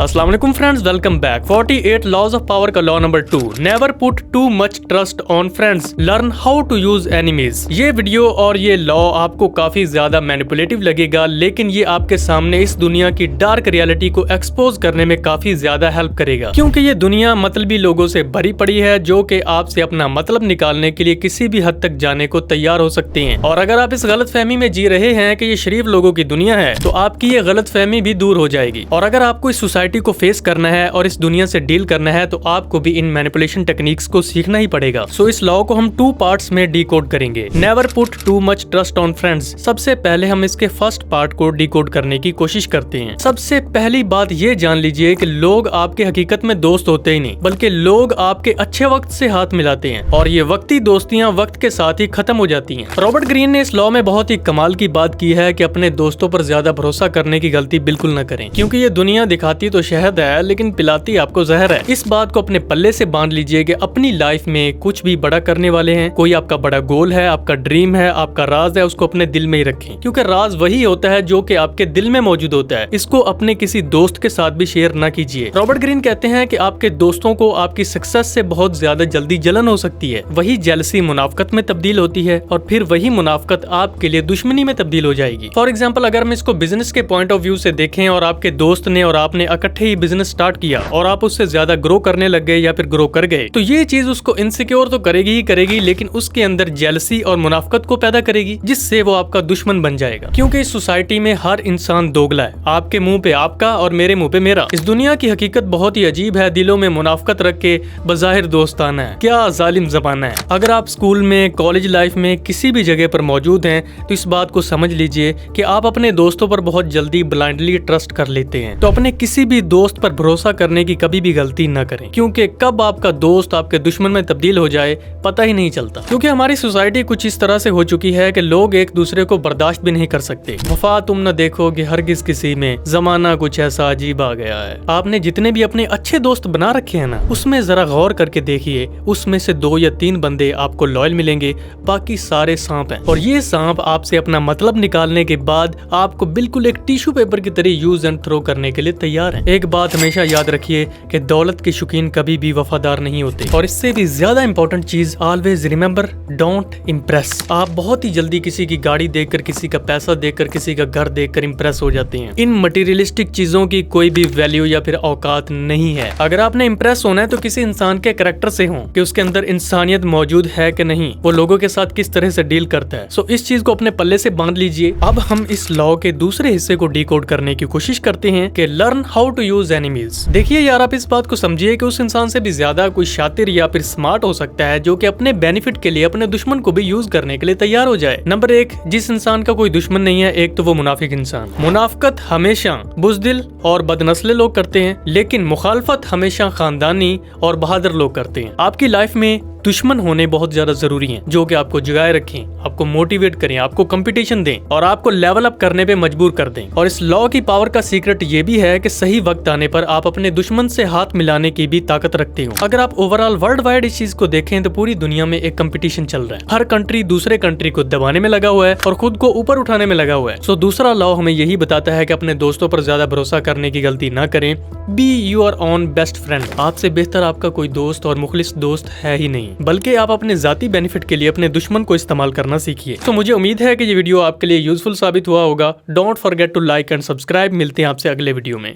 अस्सलाम वालेकुम friends, welcome back. 48 laws of power का law number 2, never put too much trust on friends, learn how to use enemies. ये video और ये law आपको काफी ज्यादा मैनिपुलेटिव लगेगा, लेकिन ये आपके सामने इस दुनिया की डार्क रियलिटी को एक्सपोज करने में काफी ज्यादा हेल्प करेगा, क्योंकि ये दुनिया मतलबी लोगों से भरी पड़ी है जो कि आपसे अपना मतलब निकालने के लिए किसी भी हद तक जाने को तैयार हो सकते हैं। और अगर आप इस गलत फहमी में जी रहे हैं कि ये शरीफ लोगों की दुनिया है, तो आपकी ये गलत फहमी भी दूर हो जाएगी। और अगर आपको इस सोसाइटी को फेस करना है और इस दुनिया से डील करना है, तो आपको भी इन मैनिपुलेशन टेक्निक्स को सीखना ही पड़ेगा। सो इस लॉ को हम 2 पार्ट्स में डिकोड करेंगे। Never put too much trust on friends. सबसे पहले हम इसके फर्स्ट पार्ट को डिकोड करने की कोशिश करते हैं। सबसे पहली बात ये जान लीजिए कि लोग आपके हकीकत में दोस्त होते ही नहीं, बल्कि लोग आपके अच्छे वक्त से हाथ मिलाते हैं, और ये वक्ती दोस्तियां वक्त के साथ ही खत्म हो जाती हैं। रॉबर्ट ग्रीन ने इस लॉ में बहुत ही कमाल की बात की है कि अपने दोस्तों पर ज्यादा भरोसा करने की गलती बिल्कुल न करें, क्योंकि ये दुनिया दिखाती तो शहद है लेकिन पिलाती आपको जहर है। इस बात को अपने पल्ले से बांध लीजिए कि अपनी लाइफ में कुछ भी बड़ा करने वाले हैं, कोई आपका बड़ा गोल है, आपका ड्रीम है, आपका राज है, उसको अपने दिल में ही रखें, क्योंकि राज वही होता है जो कि आपके दिल में मौजूद होता है। इसको अपने किसी दोस्त के साथ भी शेयर ना कीजिए। रॉबर्ट ग्रीन कहते हैं कि आपके दोस्तों को आपकी सक्सेस से बहुत ज्यादा जल्दी जलन हो सकती है। वही जेलसी मुनाफकत में तब्दील होती है, और फिर वही मुनाफकत आपके लिए दुश्मनी में तब्दील हो जाएगी। फॉर एग्जाम्पल, अगर हम इसको बिजनेस के पॉइंट ऑफ व्यू से देखें और आपके दोस्त ने और आपने इकट्ठे ही बिजनेस स्टार्ट किया और आप उससे ज्यादा ग्रो करने लग गए या फिर ग्रो कर गए, तो ये चीज उसको इनसिक्योर तो करेगी ही करेगी, लेकिन उसके अंदर जेलसी और मुनाफकत को पैदा करेगी, जिससे वो आपका दुश्मन बन जाएगा। क्योंकि इस सोसाइटी में हर इंसान दोगला है। आपके मुंह पे आपका और मेरे मुंह पे मेरा। इस दुनिया की हकीकत बहुत ही अजीब है। दिलों में मुनाफकत रख के बज़ाहिर दोस्ताना है। क्या जालिम ज़माना है। अगर आप स्कूल में, कॉलेज लाइफ में किसी भी जगह पर मौजूद हैं, तो इस बात को समझ लीजिए कि आप अपने दोस्तों पर बहुत जल्दी ब्लाइंडली ट्रस्ट कर लेते हैं। तो अपने किसी भी दोस्त पर भरोसा करने की कभी भी गलती न करें, क्योंकि कब आपका दोस्त आपके दुश्मन में तब्दील हो जाए पता ही नहीं चलता। क्योंकि हमारी सोसाइटी कुछ इस तरह से हो चुकी है कि लोग एक दूसरे को बर्दाश्त भी नहीं कर सकते। वफा तुम न देखोगे हरगिज किसी में, जमाना कुछ ऐसा अजीब आ गया है। आपने जितने भी अपने अच्छे दोस्त बना रखे हैं ना, उसमें जरा गौर करके देखिए, उसमें से 2 या 3 बंदे आपको लॉयल मिलेंगे, बाकी सारे सांप हैं। और ये सांप आपसे अपना मतलब निकालने के बाद आपको बिल्कुल एक टिश्यू पेपर की तरह यूज एंड थ्रो करने के लिए तैयार हैं। एक बात हमेशा याद रखिए कि दौलत के शौकीन कभी भी वफादार नहीं होते। और इससे भी ज्यादा इंपॉर्टेंट चीज, ऑलवेज रिमेंबर, डोंट इम्प्रेस। आप बहुत ही जल्दी किसी की गाड़ी देखकर, किसी का पैसा देखकर, किसी का घर देखकर इम्प्रेस हो जाते हैं। इन मटेरियलिस्टिक चीजों की कोई भी वैल्यू या फिर औकात नहीं है। अगर आपने इम्प्रेस होना है तो किसी इंसान के कैरेक्टर से हो कि उसके अंदर इंसानियत मौजूद है कि नहीं, वो लोगों के साथ किस तरह से डील करता है। सो इस चीज को अपने पल्ले से बांध लीजिए। अब हम इस लॉ के दूसरे हिस्से को डिकोड करने की कोशिश करते हैं कि learn how to use enemies. देखिए यार, आप इस बात को समझिए कि उस इंसान से भी ज्यादा कोई शातिर या फिर स्मार्ट हो सकता है जो कि अपने बेनिफिट के लिए अपने दुश्मन को भी यूज करने के लिए तैयार हो जाए। नंबर 1, जिस इंसान का कोई दुश्मन नहीं है, एक तो वो मुनाफिक इंसान। मुनाफकत हमेशा बुज़दिल और बदनस्ले लोग करते हैं, लेकिन मुखालफत हमेशा खानदानी और बहादुर लोग करते हैं। आपकी लाइफ में दुश्मन होने बहुत ज्यादा जरूरी हैं, जो कि आपको जगाए रखें, आपको मोटिवेट करें, आपको कंपटीशन दें और आपको लेवल अप करने पे मजबूर कर दें। और इस लॉ की पावर का सीक्रेट ये भी है कि सही वक्त आने पर आप अपने दुश्मन से हाथ मिलाने की भी ताकत रखते हो। अगर आप ओवरऑल वर्ल्ड वाइड इस चीज को देखें तो पूरी दुनिया में एक कंपटीशन चल रहा है। हर कंट्री दूसरे कंट्री को दबाने में लगा हुआ है और खुद को ऊपर उठाने में लगा हुआ है। सो दूसरा लॉ हमें यही बताता है कि अपने दोस्तों पर ज्यादा भरोसा करने की गलती ना करें। Be your own best friend. आपसे बेहतर आपका कोई दोस्त और मुखलिस दोस्त है ही नहीं, बल्कि आप अपने जाती बेनिफिट के लिए अपने दुश्मन को इस्तेमाल करना सीखिए। तो मुझे उम्मीद है कि ये वीडियो आपके लिए यूजफुल साबित हुआ होगा। Don't forget to like and subscribe. मिलते हैं आपसे अगले वीडियो में।